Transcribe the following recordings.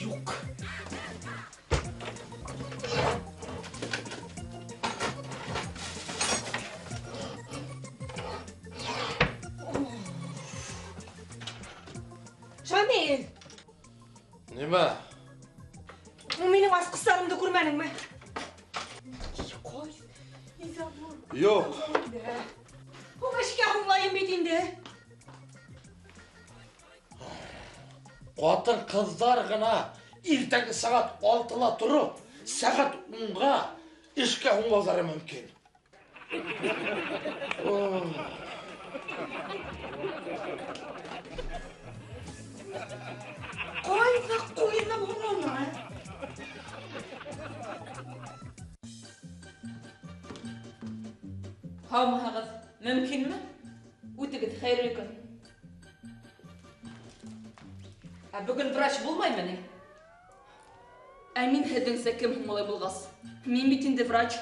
Yok. Şamil. Nima? Bu mening asqıslarimni ko'rmadingmi? Qo'y. Yo'q. Bu mashka xumlayim betingda. Xotin qizlargina ertaga soat 6da turib, soat 10ga ishga qo'ng'izlari mumkin. Qo'yma bo'lmaymi? Hamıgız mümkünmü? O'tigit xayrli kun. Bugün vraç bulmayman. Min hedinse kim humolay bulğas. Min bitinde vraç.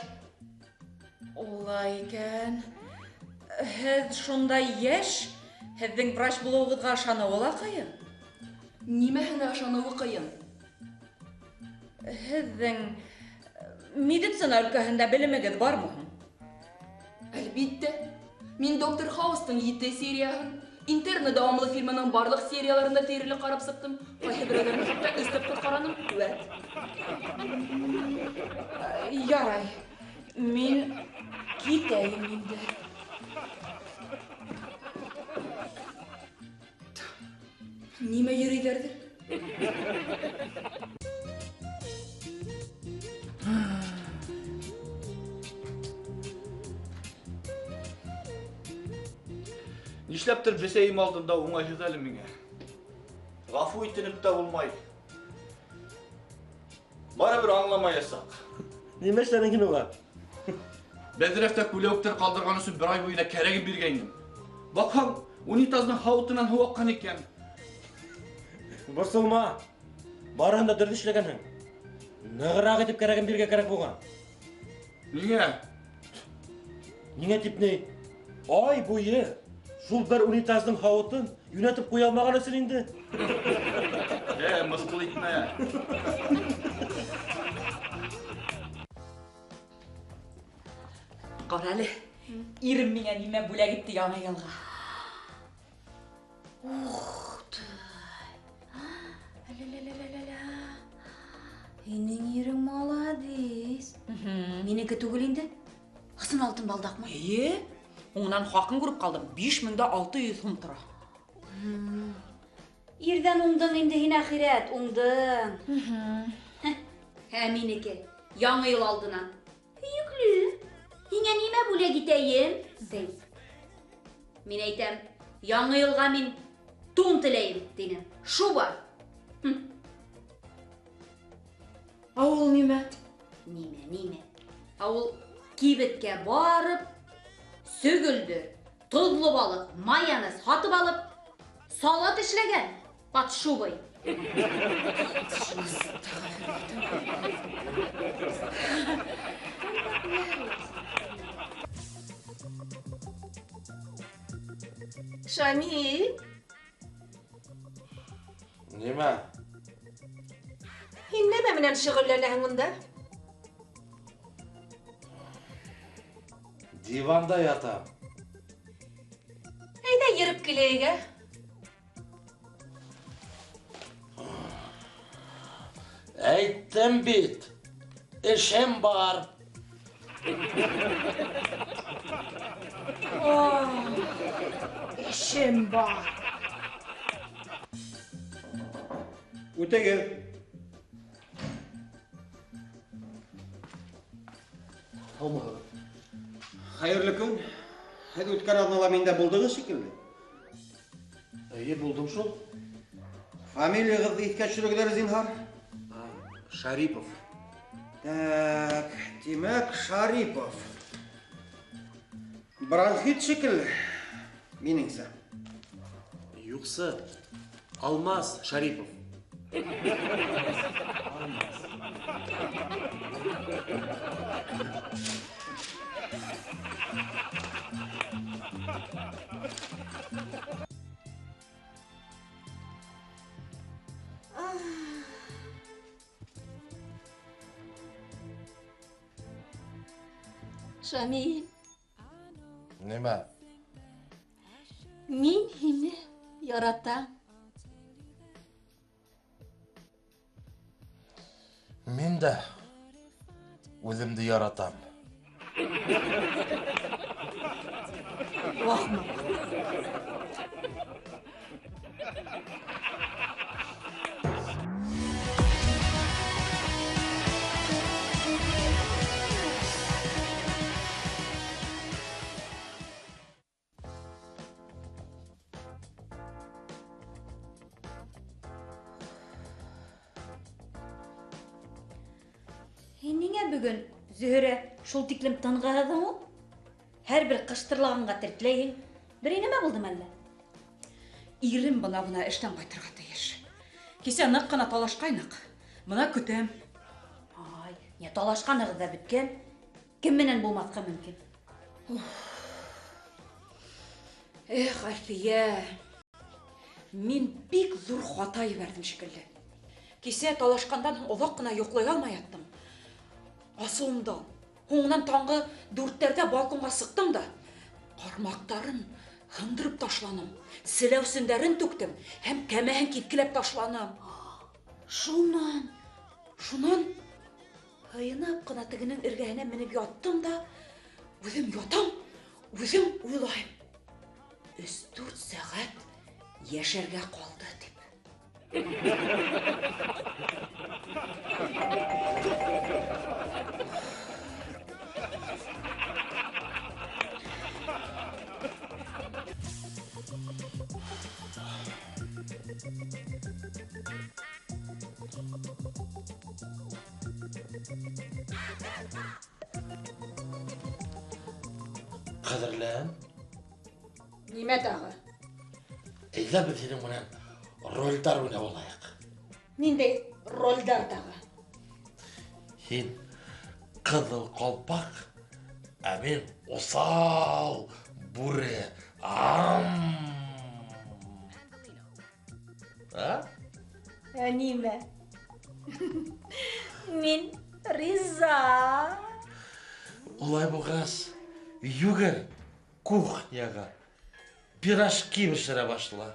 Olay ekan. Hed şonday yaş, hedin vraç bulug'idga şana ola qayın. Nima hana şana qayın? Hedin meditsina өлкәһендә белемегез бармы? Әлбәттә. Мин доктор Хаустың 7 серияһын интерны дәвамлы фильмының барлык серияларында тирелек карап сыктым. Кайсы берәүләрне хәтта өстәп коткараным. Вәт. Ярай. Мин китәйем инде. Нимә йөрөйдәрдер? Нишләптер бесәйім алдында оңайсыз әлі меңе. Ғафу итініп та болмай. Бара бір аңламайасақ. Неме эшләдең ким уға? Бәдірәфтә күләуктер қалдырған үшін бір ай бойына кәрегін бергенім. Бақам, унитазның хаутынан ху аққан екен. Борсылма. Барында дұрды эшләгәнһең. Нығырақ етіп кәрегін берге кәрек болған. Ниңә? Ниңә тип не? Ай бойы. Шул бір унитазның хаутын юнәтіп қоя алмаған өсін инде. Мысқыл итмә. Қаралы, ирім меңә нимә бүләк итте яңа елға. Ухты. Һинең ирең маладис. Минеке түгел инде. Асын алтын балдақмы? Оңынан хақын көріп қалдым. 5600 сум тұра. Ирден уңдың инде һин ахирет, уңдың. Һә минеке, яңа ел алдынан. Үйіклі. Һиңә нимә бүләк итәйем? Дей. Мин әйтәм, яңа елға мин тун теләйем, динем. Шуба. Ауыл нимә? Нимә. Ауыл кибеткә барып, сөгілді, тұзлы балық, майонез сатып алып, салат эшләгән. Пат шубай. Шамил. Nima? Һин нәмә менән шөгыльләнәһең монда? Divanda yatam. Әйдә йөреп киләйгә. Әйттем бит. Эшем бар. İşim var. Өтегел. Хайырлы күн. Хәді өткәр арнала менде булдыңыз шикелле. Әйе, булдым шул. Фамилияғызды итке түшіргілер зинһар? Шарипов. Так, демек Шарипов. Бронхит шекілі. Меніңсі. Юқсы, Алмаз Шарипов. Шамил, Nima? мен сені яратам. Men de o'zimni yaratam. Вахма. Неңе бүгін Зөһрә шул тиклем тынғаһыҙың ул? Һәр бер ҡыштырлағанға тертләйһең. Берәй нәмә булдымы әллә? Ирем бына эштән ҡайтырға тейеш. Кисә ныҡ ҡына талашҡайныҡ. Бына көтәм. Ай, не талашҡанығыҙ ҙа бөткән. Кем менән булмаҫҡа мөмкин? Эх, Альфия. Мин бик зур хата ебәрҙем шикелле. Кисә талашҡандан һуң оҙаҡ ҡына йоҡлай алмай яттым. Асыуымдан. Һуңынан таңғы 4-тәрҙә балконға сыҡтым да, ҡармаҡтарын һындырып ташланым. Селәүсендәрен түктем һәм кәмәһен киткеләп ташланым. Шунан һыйынып ҡына тегенең эргәһенә менеп яттым да, үҙем ятам, үҙем уйлайым. 3-4 сәғәт йәшәргә ҡалды тип. Qadrlan, Нимә тағы? әйҙә беҙ һинең менән ролдар уйнап алайыҡ. Ниндәй ролдар тағы? Һин ҡыҙыл ҡалпаҡ, ә мин усал бүре. Нимә? Мин риза. Улай булғас, йүгер кухняға пирожки бешерә башла.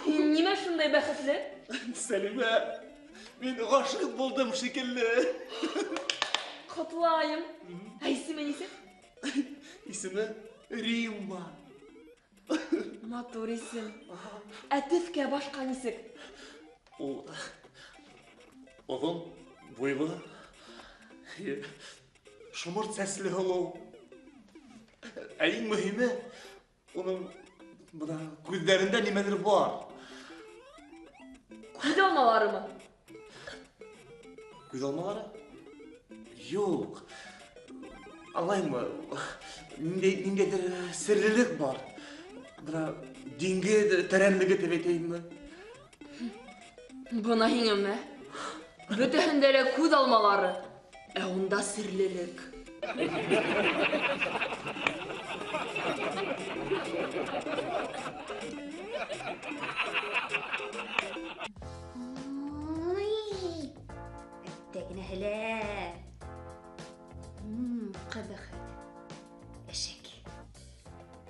Нимә шундай бәхетле? Сәлимә, мин ғашиқ булдым шикелле. Ҡотлайым. Исеме нисек? Исеме Римма. Матур исем. Ә төҫкә башҡа нисек? Ул оҙон буйлы, шоморт сәсле һылыу. Ә иң мөһиме, уның бына күҙҙәрендә нимәлер бар. Күҙ алмаларымы? Күҙ алмалары? Юҡ. Аңлаймы, ниндәйҙер серлелек бар. Бына диңгеҙ тәрәнлеге тип әйтәйемме? Бына һиңеме? Бөтәһендә лә күҙ алмалары. Ә унда серлелек. Тәгенәһелә. Ҡыҙыҡ. Эшек.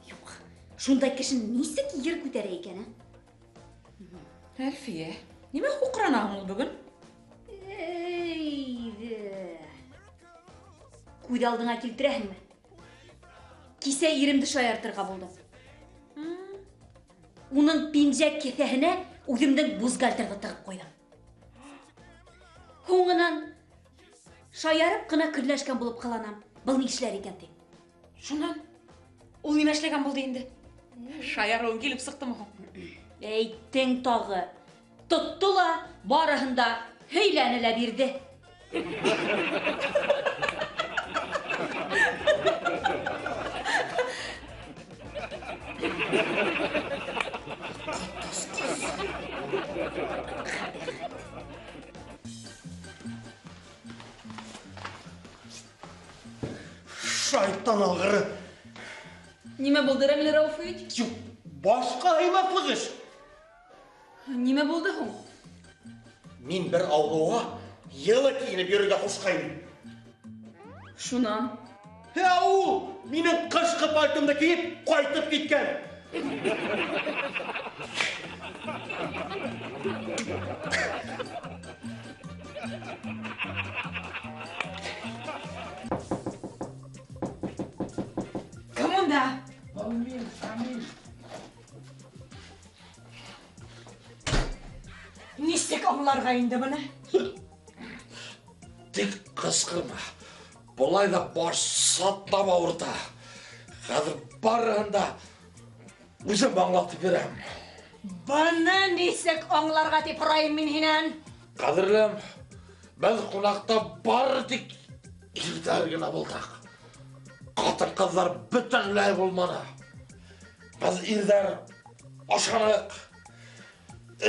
Юҡ, шундай кешене нисек ер күтәрә икән, Әлфиә, нимә һуҡранаһың ул бөгөн? Күҙ алдыңа килтерәһеңме? Кисә иремде шаяртырға булды. уның пинжәк кеҫәһенә үҙемдең бузгальтерҙы тығып ҡуйҙым. Һуңынан шаярып ҡына көнләшкән булып ҡыланам. Был ни эшләр икән тип. Шунан, ул нимә эшләгән булды инде? Шаярыуын килеп сыҡтымы һуң? Әйттең тағы. Тотто ла, барыһын да һөйләне лә бирҙе. Шайтан алғыры. Нимә булды, Рәмил Рауфович? Юк, башқа һәйбатлык эш. Нимә булды һуң? Мин бер ауылға йылы киініп йөрөргә ҡушҡайным. Шунан? Ул минең ҡышҡы пальтомды кейеп ҡайтып киткән. Кем унда? Нисек аңларға инде быны? Тик ҡысҡырма. Былай да баш сатлап ауырта. Хәҙер барыһын да үзем аңлатып бирәм. Быны нисек аңларға тип һорайым мин һинән? Ҡәҙерлем, беҙ ҡунаҡта бары тик ирҙәр генә булдыҡ. Ҡатын-ҡыҙҙар бөтөнләй булманы. Беҙ ирҙәр ашаныҡ,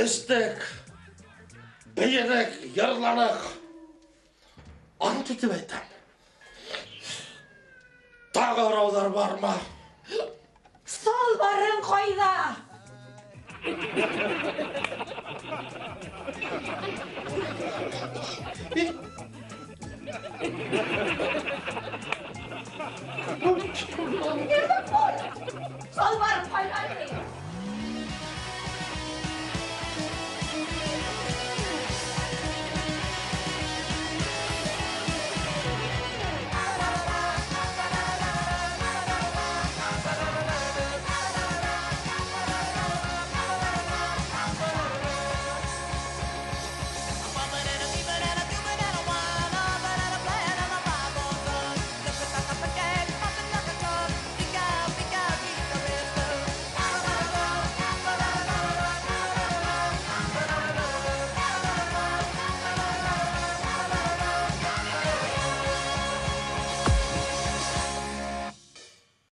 эстек, бейедек, йырланыҡ. Ант итеп әйтәм. Тағы һорауҙар бармы? Салбарың ҡайҙа?